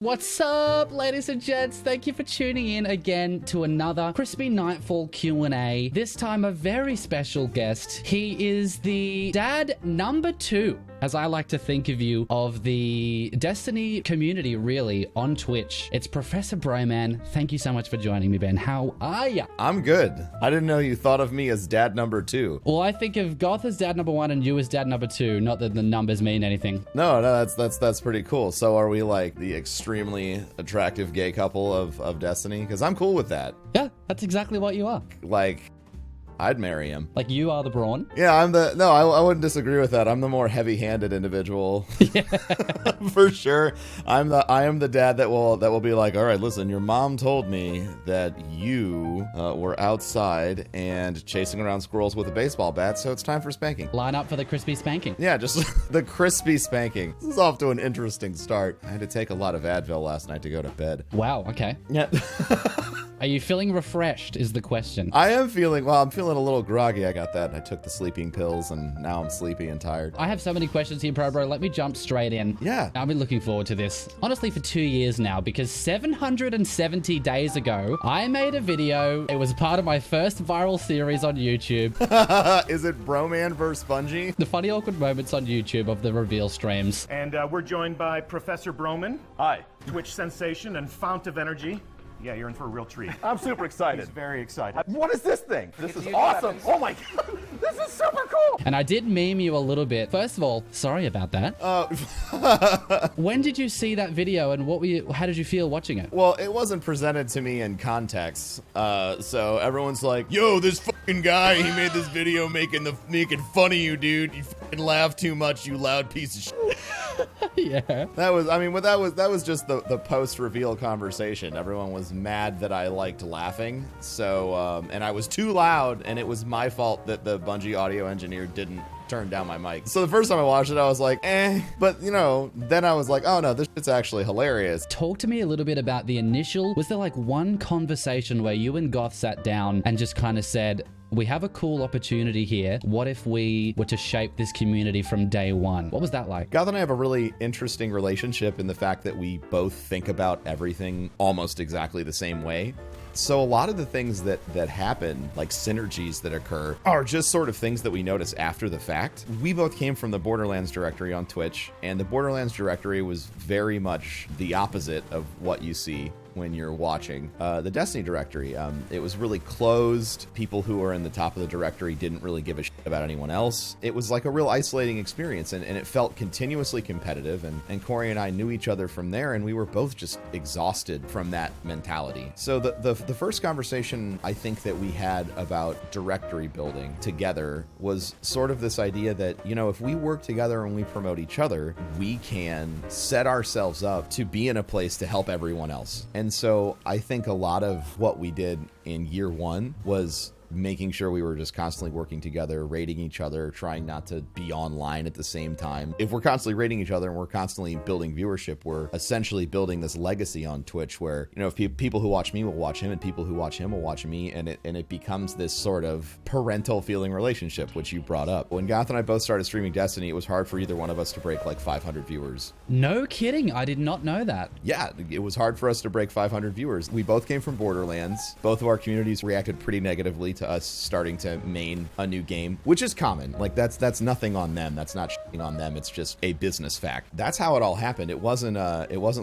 What's up, ladies and gents? Thank you for tuning in again to another crispy Nightfall Q&A. This time a very special guest. He is the dad number 2, as I like to think of you, of the Destiny community, really, on Twitch. It's Professor Broman. Thank you so much for joining me, Ben. How are ya? I'm good. I didn't know you thought of me as dad number 2. Well, I think of Goth as dad number 1 and you as dad number 2. Not that the numbers mean anything. No, that's pretty cool. So are we like the extremely attractive gay couple of Destiny? Because I'm cool with that. Yeah, that's exactly what you are. Like, I'd marry him. Like, you are the brawn? Yeah, I wouldn't disagree with that. I'm the more heavy-handed individual. Yeah. For sure. I am the dad that will be like, all right, listen, your mom told me that you were outside and chasing around squirrels with a baseball bat, so it's time for spanking. Line up for the crispy spanking. Yeah, just the crispy spanking. This is off to an interesting start. I had to take a lot of Advil last night to go to bed. Wow, okay. Yeah. Are you feeling refreshed is the question. I'm feeling a little groggy. I got that. I took the sleeping pills and now I'm sleepy and tired. I have so many questions here, Bro. Let me jump straight in. Yeah. I've been looking forward to this, honestly, for 2 years now, because 770 days ago, I made a video. It was part of my first viral series on YouTube. Is it Broman vs. Bungie? The funny, awkward moments on YouTube of the reveal streams. And we're joined by Professor Broman. Hi. Twitch sensation and fount of energy. Yeah, you're in for a real treat. I'm super excited. He's very excited. What is this thing? This is awesome. Oh my God. This is super cool. And I did meme you a little bit. First of all, sorry about that. When did you see that video and how did you feel watching it? Well, it wasn't presented to me in context. So everyone's like, yo, this fucking guy, he made this video making fun of you, dude. You fucking laugh too much, you loud piece of shit. Yeah. That was just the post-reveal conversation. Everyone was mad that I liked laughing. So, and I was too loud, and it was my fault that the Bungie audio engineer didn't turn down my mic. So the first time I watched it, I was like, eh. But, then I was like, oh no, this shit's actually hilarious. Talk to me a little bit about the initial, was there like one conversation where you and Goth sat down and just kind of said, we have a cool opportunity here. What if we were to shape this community from day one? What was that like? Goth and I have a really interesting relationship in the fact that we both think about everything almost exactly the same way. So a lot of the things that happen, like synergies that occur, are just sort of things that we notice after the fact. We both came from the Borderlands directory on Twitch, and the Borderlands directory was very much the opposite of what you see when you're watching the Destiny directory. It was really closed. People who were in the top of the directory didn't really give a shit about anyone else. It was like a real isolating experience, and it felt continuously competitive, and Corey and I knew each other from there, and we were both just exhausted from that mentality. So the first conversation I think that we had about directory building together was sort of this idea that, if we work together and we promote each other, we can set ourselves up to be in a place to help everyone else. And so I think a lot of what we did in year one was making sure we were just constantly working together, rating each other, trying not to be online at the same time. If we're constantly rating each other and we're constantly building viewership, we're essentially building this legacy on Twitch where, if people who watch me will watch him and people who watch him will watch me, and it becomes this sort of parental feeling relationship, which you brought up. When Goth and I both started streaming Destiny, it was hard for either one of us to break like 500 viewers. No kidding. I did not know that. Yeah, it was hard for us to break 500 viewers. We both came from Borderlands. Both of our communities reacted pretty negatively to us starting to main a new game, which is common. Like that's nothing on them. That's not shitting on them. It's just a business fact. That's how it all happened. It wasn't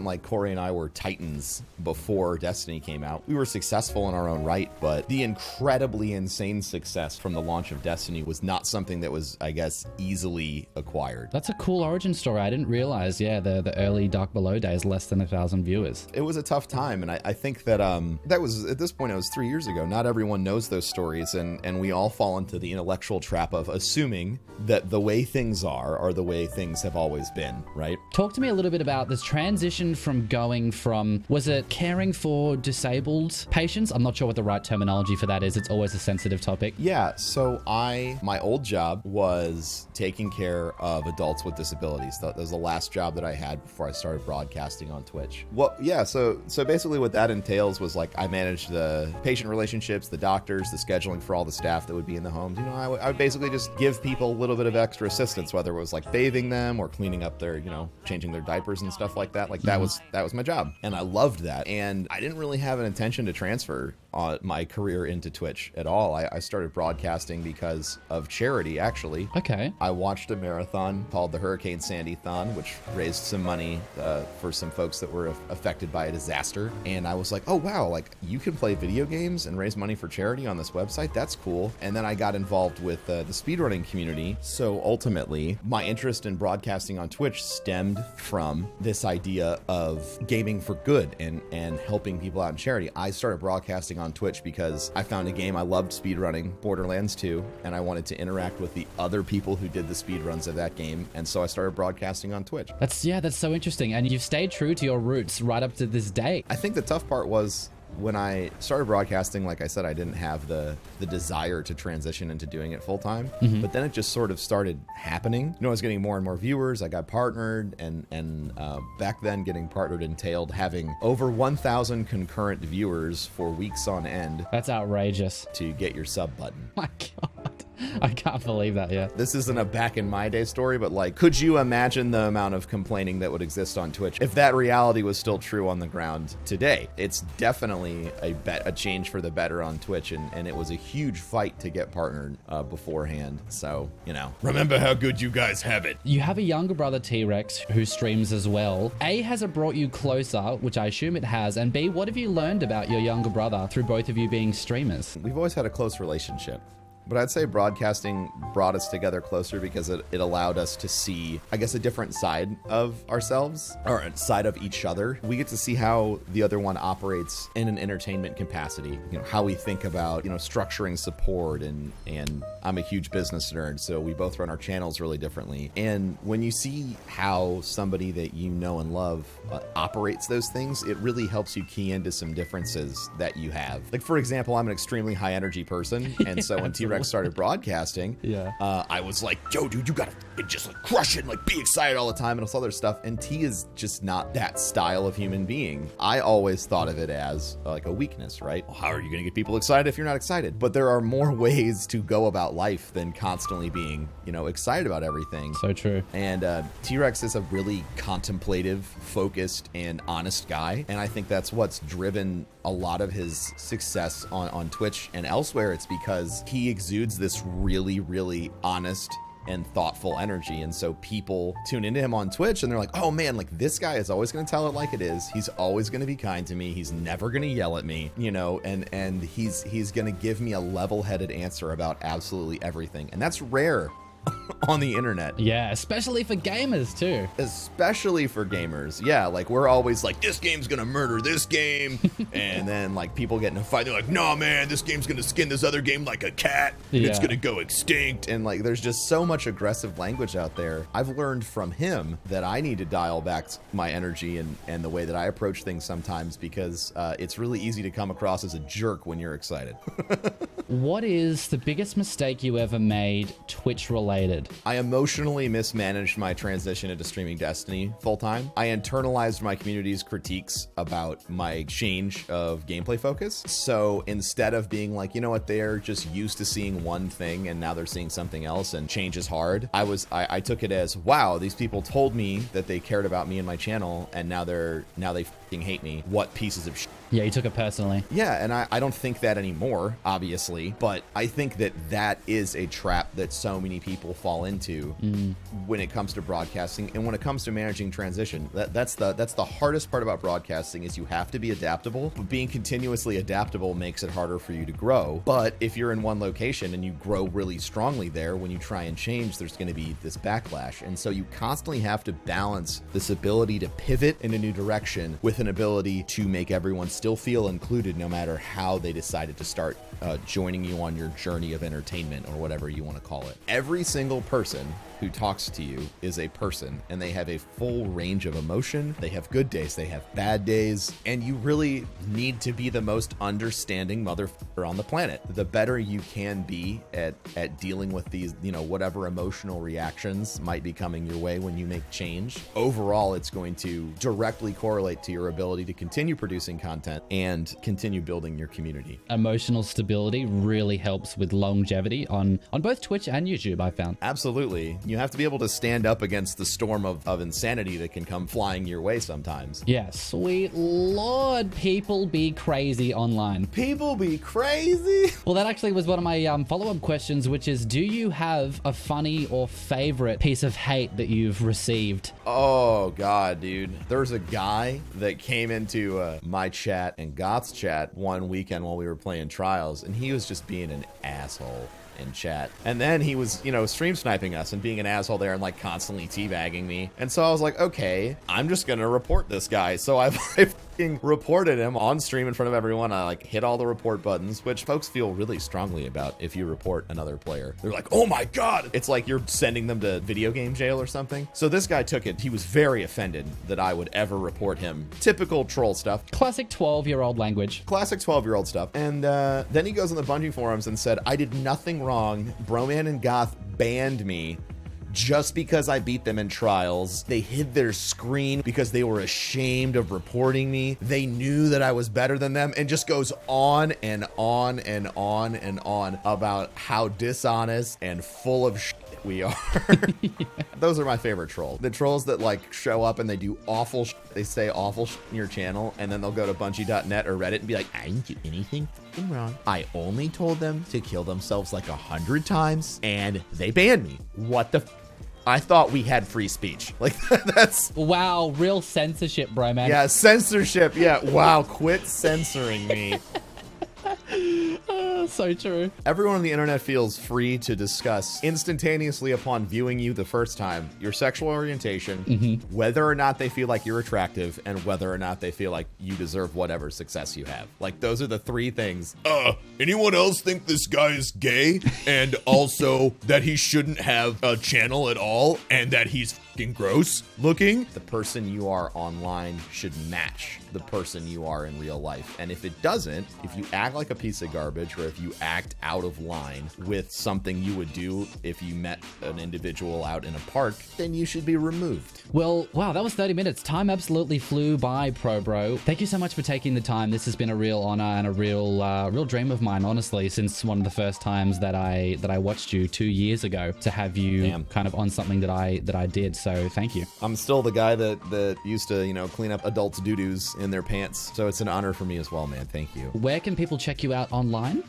like Corey and I were titans before Destiny came out. We were successful in our own right, but the incredibly insane success from the launch of Destiny was not something that was, I guess, easily acquired. That's a cool origin story. I didn't realize, the early Dark Below days, less than 1,000 viewers. It was a tough time, and I think that that was, at this point, it was 3 years ago. Not everyone knows those stories, and we all fall into the intellectual trap of assuming that the way things are the way things have always been, right? Talk to me a little bit about this transition from going from, was it caring for disabled patients? I'm not sure what the right terminology for that is. It's always a sensitive topic. Yeah, so my old job was taking care of adults with disabilities. That was the last job that I had before I started broadcasting on Twitch. Well, yeah, so basically what that entails was like I managed the patient relationships, the doctors, the scheduling for all the staff that would be in the homes. You know, I would basically just give people a little bit of extra assistance, whether it was like bathing them or cleaning up their, you know, changing their diapers and stuff like that. Like that was my job, and I loved that. And I didn't really have an intention to transfer my career into Twitch at all. I started broadcasting because of charity, actually. Okay. I watched a marathon called the Hurricane Sandy-thon, which raised some money for some folks that were affected by a disaster. And I was like, oh, wow, like you can play video games and raise money for charity on this website. That's cool. And then I got involved with the speedrunning community. So ultimately, my interest in broadcasting on Twitch stemmed from this idea of gaming for good and helping people out in charity. I started broadcasting on Twitch because I found a game I loved speedrunning, Borderlands 2, and I wanted to interact with the other people who did the speedruns of that game, and so I started broadcasting on Twitch. That's so interesting, and you've stayed true to your roots right up to this day. I think the tough part was when I started broadcasting, like I said, I didn't have the desire to transition into doing it full time, but then it just sort of started happening. You know, I was getting more and more viewers. I got partnered, and back then getting partnered entailed having over 1,000 concurrent viewers for weeks on end. That's outrageous. To get your sub button. My God. I can't believe that, yeah. This isn't a back in my day story, but like, could you imagine the amount of complaining that would exist on Twitch if that reality was still true on the ground today? It's definitely a change for the better on Twitch, and it was a huge fight to get partnered beforehand. So, you know, remember how good you guys have it. You have a younger brother, T-Rex, who streams as well. A, has it brought you closer, which I assume it has, and B, what have you learned about your younger brother through both of you being streamers? We've always had a close relationship. But I'd say broadcasting brought us together closer because it allowed us to see, I guess, a different side of ourselves, or a side of each other. We get to see how the other one operates in an entertainment capacity, you know, how we think about, you know, structuring support, and I'm a huge business nerd, so we both run our channels really differently. And when you see how somebody that you know and love operates those things, it really helps you key into some differences that you have. Like, for example, I'm an extremely high energy person, and so when T-Rex started broadcasting, I was like, yo, dude, you gotta just like crush it and like be excited all the time and all this other stuff. And T is just not that style of human being. I always thought of it as like a weakness, right? Well, how are you gonna get people excited if you're not excited? But there are more ways to go about life than constantly being, you know, excited about everything. So true. And T-Rex is a really contemplative, focused, and honest guy. And I think that's what's driven a lot of his success on Twitch and elsewhere. It's because he exudes this really, really honest and thoughtful energy. And so people tune into him on Twitch and they're like, oh man, like this guy is always going to tell it like it is. He's always going to be kind to me. He's never going to yell at me, you know, and he's going to give me a level-headed answer about absolutely everything. And that's rare on the internet. Yeah, especially for gamers too. Especially for gamers. Yeah, like we're always like, this game's gonna murder this game. And then like people get in a fight, they're like, no man, this game's gonna skin this other game like a cat. And it's gonna go extinct. And like there's just so much aggressive language out there. I've learned from him that I need to dial back my energy and the way that I approach things sometimes, because it's really easy to come across as a jerk when you're excited. What is the biggest mistake you ever made Twitch related? I emotionally mismanaged my transition into streaming Destiny full-time. I internalized my community's critiques about my change of gameplay focus. So instead of being like, you know what, they're just used to seeing one thing and now they're seeing something else and change is hard, I took it as, wow, these people told me that they cared about me and my channel, and now they fucking hate me. What pieces of shit. Yeah, you took it personally. Yeah, and I don't think that anymore, obviously, but I think that is a trap that so many people fall into when it comes to broadcasting and when it comes to managing transition. That's the hardest part about broadcasting, is you have to be adaptable. But being continuously adaptable makes it harder for you to grow. But if you're in one location and you grow really strongly there, when you try and change, there's going to be this backlash. And so you constantly have to balance this ability to pivot in a new direction with an ability to make everyone still feel included, no matter how they decided to start joining you on your journey of entertainment, or whatever you want to call it. Every single person who talks to you is a person, and they have a full range of emotion. They have good days, they have bad days, and you really need to be the most understanding motherfucker on the planet. The better you can be at dealing with these, you know, whatever emotional reactions might be coming your way when you make change, overall it's going to directly correlate to your your ability to continue producing content and continue building your community. Emotional stability really helps with longevity on both Twitch and YouTube, I found. Absolutely. You have to be able to stand up against the storm of insanity that can come flying your way sometimes. Yeah, sweet Lord, people be crazy online. People be crazy. Well, that actually was one of my follow-up questions, which is, do you have a funny or favorite piece of hate that you've received? Oh, God, dude. There's a guy that came into my chat and Goth's chat one weekend while we were playing Trials, and he was just being an asshole in chat. And then he was, stream sniping us and being an asshole there and like constantly teabagging me. And so I was like, okay, I'm just gonna report this guy. So I fucking reported him on stream in front of everyone. I like hit all the report buttons, which folks feel really strongly about if you report another player. They're like, oh my God. It's like you're sending them to video game jail or something. So this guy took it. He was very offended that I would ever report him. Typical troll stuff. Classic 12-year-old language. Classic 12-year-old stuff. And then he goes on the Bungie forums and said, I did nothing wrong. Broman and Goth banned me just because I beat them in Trials. They hid their screen because they were ashamed of reporting me. They knew that I was better than them, and just goes on and on and on and on about how dishonest and full of shit we are. Yeah. Those are my favorite trolls. The trolls that like show up and they do awful shit. They say awful shit in your channel, and then they'll go to Bungie.net or Reddit and be like, I didn't do anything fucking wrong. I only told them to kill themselves like 100 times, and they banned me. What the I thought we had free speech. Like, that's... Wow, real censorship, bro, man. Yeah, censorship. Yeah, wow, quit censoring me. So true. Everyone on the internet feels free to discuss instantaneously upon viewing you the first time your sexual orientation, whether or not they feel like you're attractive, and whether or not they feel like you deserve whatever success you have. Like, those are the three things. Anyone else think this guy is gay? And also that he shouldn't have a channel at all, and that he's fucking gross looking? The person you are online should match the person you are in real life. And if it doesn't, if you act like a piece of garbage, or if you act out of line with something you would do if you met an individual out in a park, then you should be removed. Well, wow, that was 30 minutes. Time absolutely flew by, Bro. Thank you so much for taking the time. This has been a real honor and a real dream of mine, honestly, since one of the first times that I watched you 2 years ago, to have you kind of on something that I did. So thank you. I'm still the guy that used to, clean up adults' doo-doos in their pants. So it's an honor for me as well, man. Thank you. Where can people check you out online?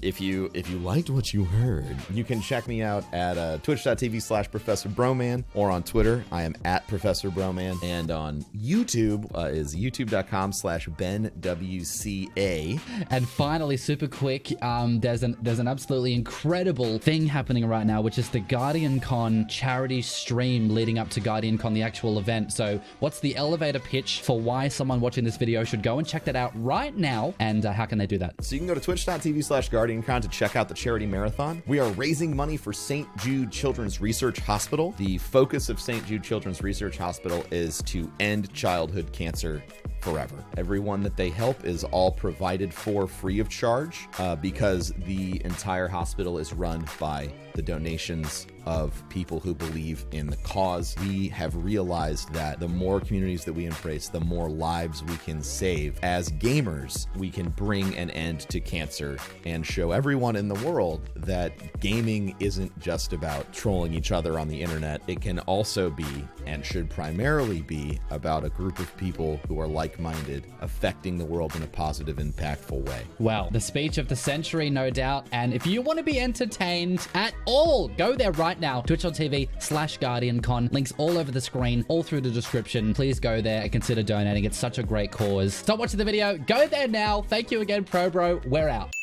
If you liked what you heard, you can check me out at twitch.tv/Professor Broman, or on Twitter, I am at Professor Broman, and on YouTube is youtube.com/BenWCA. And finally, super quick, there's an absolutely incredible thing happening right now, which is the Guardian Con charity stream leading up to Guardian Con, the actual event. So what's the elevator pitch for why someone watching this video should go and check that out right now, and how can they do that? So you can go to twitch.tv/GuardianCon to check out the charity marathon. We are raising money for St. Jude Children's Research Hospital. The focus of St. Jude Children's Research Hospital is to end childhood cancer forever. Everyone that they help is all provided for free of charge, because the entire hospital is run by the donations of people who believe in the cause. We have realized that the more communities that we embrace, the more lives we can save. As gamers, we can bring an end to cancer and show everyone in the world that gaming isn't just about trolling each other on the internet. It can also be, and should primarily be, about a group of people who are like-minded, affecting the world in a positive, impactful way. Well, the speech of the century, no doubt. And if you want to be entertained at all, go there right now. Twitch.tv/GuardianCon. Links all over the screen, all through the description. Please go there and consider donating. It's such a great cause. Stop watching the video. Go there now. Thank you again, Bro. We're out.